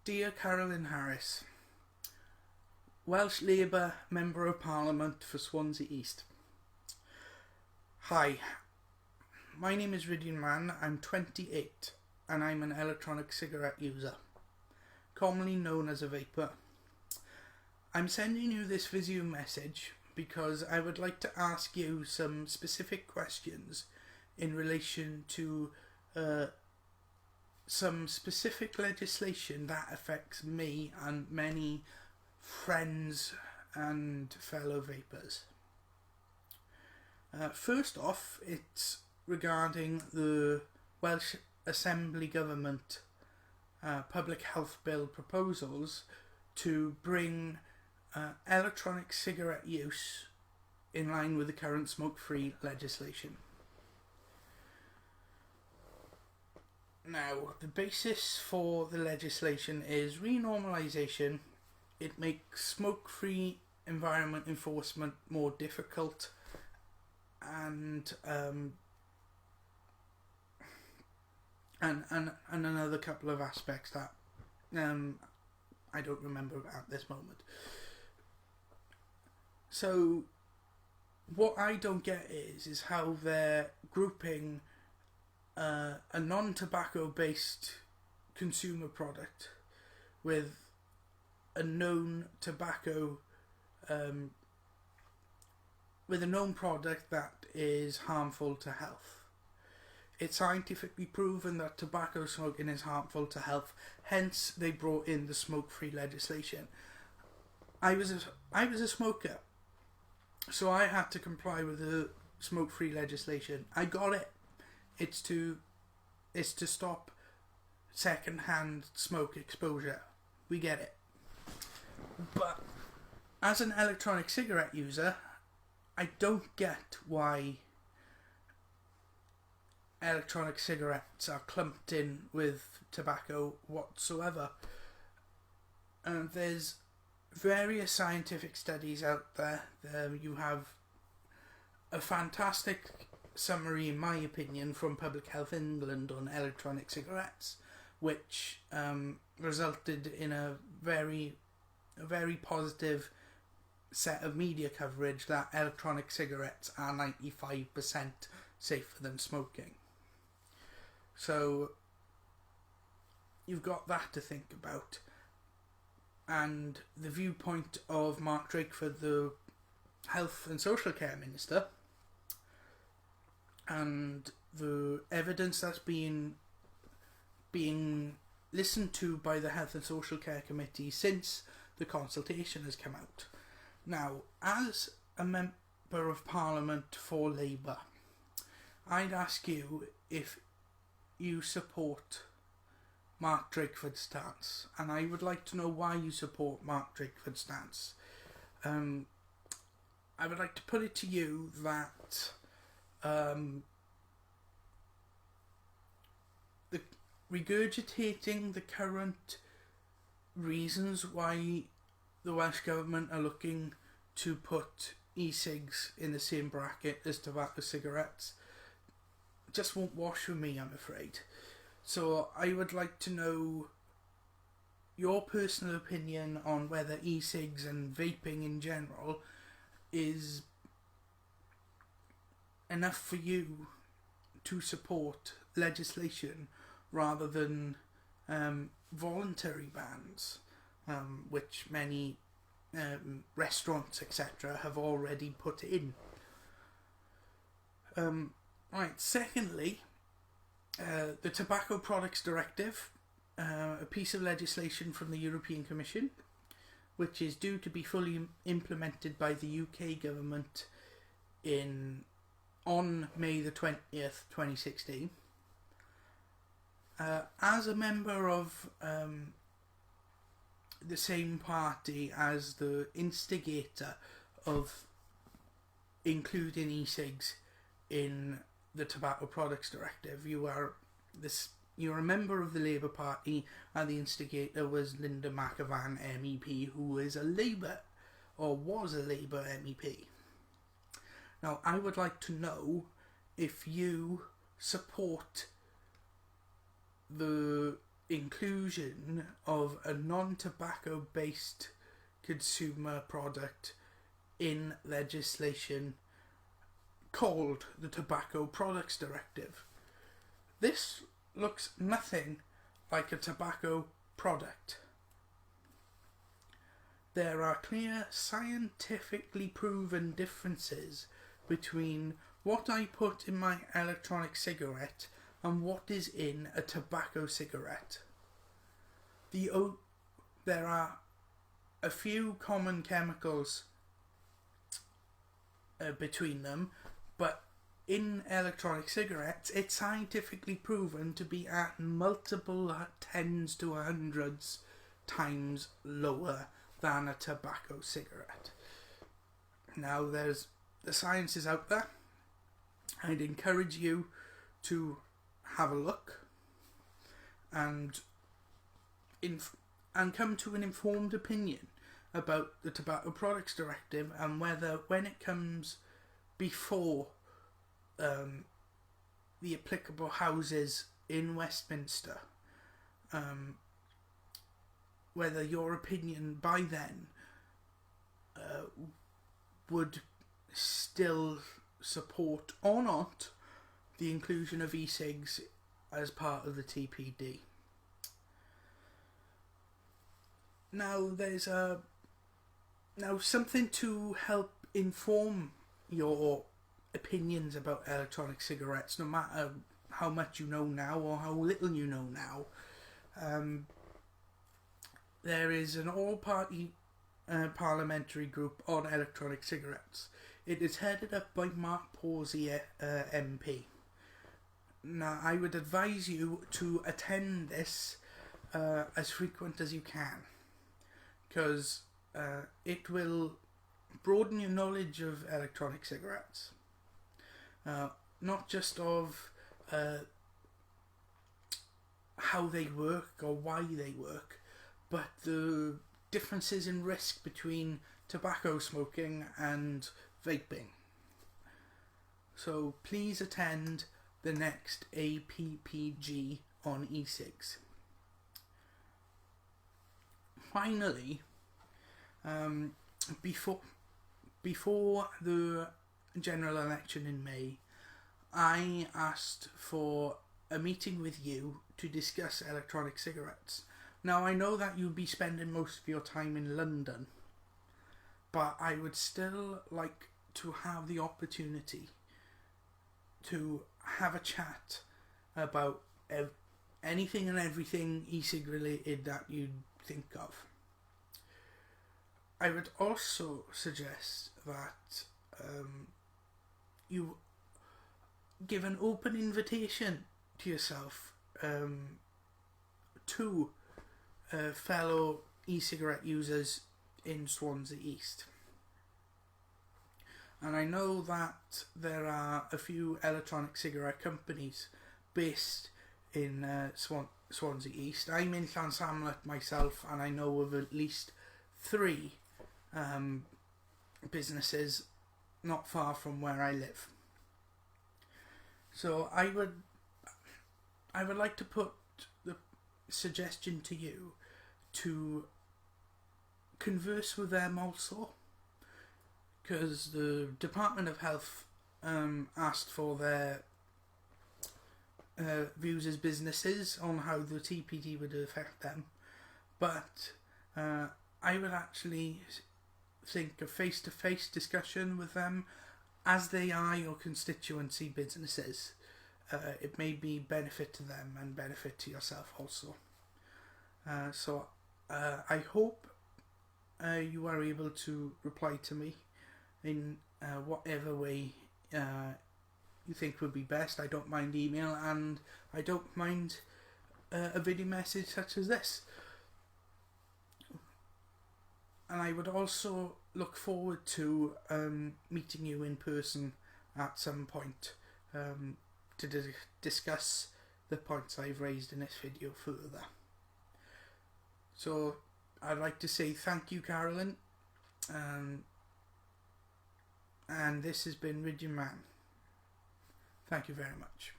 Dear Carolyn Harris, Welsh Labour Member of Parliament for Swansea East. Hi, my name is Rydian Mann, I'm 28 and I'm an electronic cigarette user, commonly known as a vapor. I'm sending you this video message because I would like to ask you some specific questions in relation to some specific legislation that affects me and many friends and fellow vapers. First off, it's regarding the Welsh Assembly Government Public Health Bill proposals to bring electronic cigarette use in line with the current smoke-free legislation. Now, the basis for the legislation is renormalisation. It makes smoke-free environment enforcement more difficult, and another couple of aspects that I don't remember at this moment. So, what I don't get is how they're grouping a non-tobacco based consumer product with a known tobacco with a known product that is harmful to health. It's scientifically proven that tobacco smoking is harmful to health, hence they brought in the smoke-free legislation. I was a smoker, so I had to comply with the smoke-free legislation. I got it. It's to stop second-hand smoke exposure. We get it. But as an electronic cigarette user, I don't get why electronic cigarettes are clumped in with tobacco whatsoever. And there's various scientific studies out there. You have a fantastic summary, in my opinion, from Public Health England on electronic cigarettes, which resulted in a very positive set of media coverage that electronic cigarettes are 95% safer than smoking. So you've got that to think about, and the viewpoint of Mark Drakeford, the Health and Social Care Minister, and the evidence that's being listened to by the Health and Social Care Committee since the consultation has come out. Now, as a Member of Parliament for Labour, I'd ask you if you support Mark Drakeford's stance, and I would like to know why you support Mark Drakeford's stance. I would like to put it to you that regurgitating the current reasons why the Welsh Government are looking to put e-cigs in the same bracket as tobacco cigarettes just won't wash with me, I'm afraid. So I would like to know your personal opinion on whether e-cigs and vaping in general is enough for you to support legislation rather than voluntary bans, which many restaurants, etc., have already put in. Right, secondly, the Tobacco Products Directive, a piece of legislation from the European Commission, which is due to be fully implemented by the UK government on May the 20th, 2016. As a member of the same party as the instigator of including e-cigs in the Tobacco Products Directive, you're a member of the Labour Party, and the instigator was Linda McAvan MEP, who is a Labour, or was a Labour MEP. Now, I would like to know if you support the inclusion of a non-tobacco based consumer product in legislation called the Tobacco Products Directive. This looks nothing like a tobacco product. There are clear scientifically proven differences between what I put in my electronic cigarette and what is in a tobacco cigarette. There are a few common chemicals between them, but in electronic cigarettes it's scientifically proven to be at multiple tens to hundreds times lower than a tobacco cigarette. Now the science is out there. I'd encourage you to have a look and come to an informed opinion about the Tobacco Products Directive, and whether, when it comes before the applicable houses in Westminster, whether your opinion by then would still support or not the inclusion of e-cigs as part of the TPD. Now there's something to help inform your opinions about electronic cigarettes, no matter how much you know now or how little you know now. There is an all-party parliamentary group on electronic cigarettes. It is headed up by Mark Pawsey, MP. Now, I would advise you to attend this as frequent as you can, because it will broaden your knowledge of electronic cigarettes. Not just of how they work or why they work, but the differences in risk between tobacco smoking and vaping. So please attend the next APPG on e-cigs. Finally, before the general election in May, I asked for a meeting with you to discuss electronic cigarettes. Now, I know that you'll be spending most of your time in London, but I would still like to have the opportunity to have a chat about anything and everything e-cig related that you'd think of. I would also suggest that you give an open invitation to yourself to fellow e-cigarette users in Swansea East. And I know that there are a few electronic cigarette companies based in Swansea East. I'm in Llansamlet myself, and I know of at least 3 businesses not far from where I live. So I would like to put the suggestion to you to converse with them also, because the Department of Health asked for their views as businesses on how the TPD would affect them, but I would actually think a face-to-face discussion with them, as they are your constituency businesses. It may be benefit to them and benefit to yourself also. So I hope you are able to reply to me in whatever way you think would be best. I don't mind email, and I don't mind a video message such as this. And I would also look forward to meeting you in person at some point to discuss the points I've raised in this video further. So I'd like to say thank you, Carolyn, and this has been Ridgeon Man. Thank you very much.